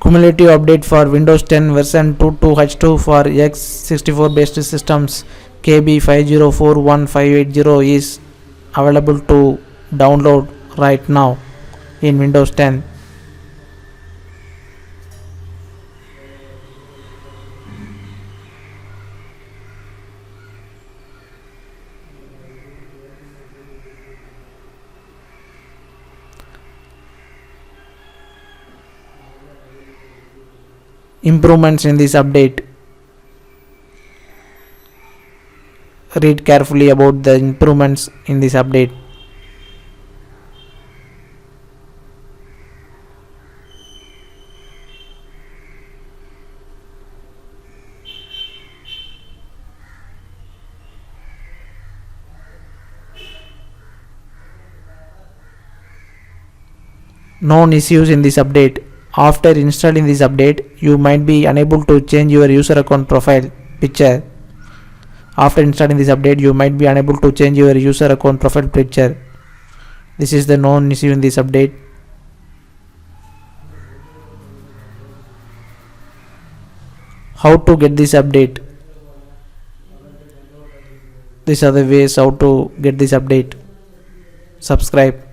Cumulative update for Windows 10 version 22H2 for x64 based systems KB5041580 is available to download right now in Windows 10. Improvements in this update. Read carefully about the improvements in this update. Known issues in this update. After installing this update, you might be unable to change your user account profile picture. After installing this update, you might be unable to change your user account profile picture. This is the known issue in this update. How to get this update? These are the ways how to get this update. Subscribe.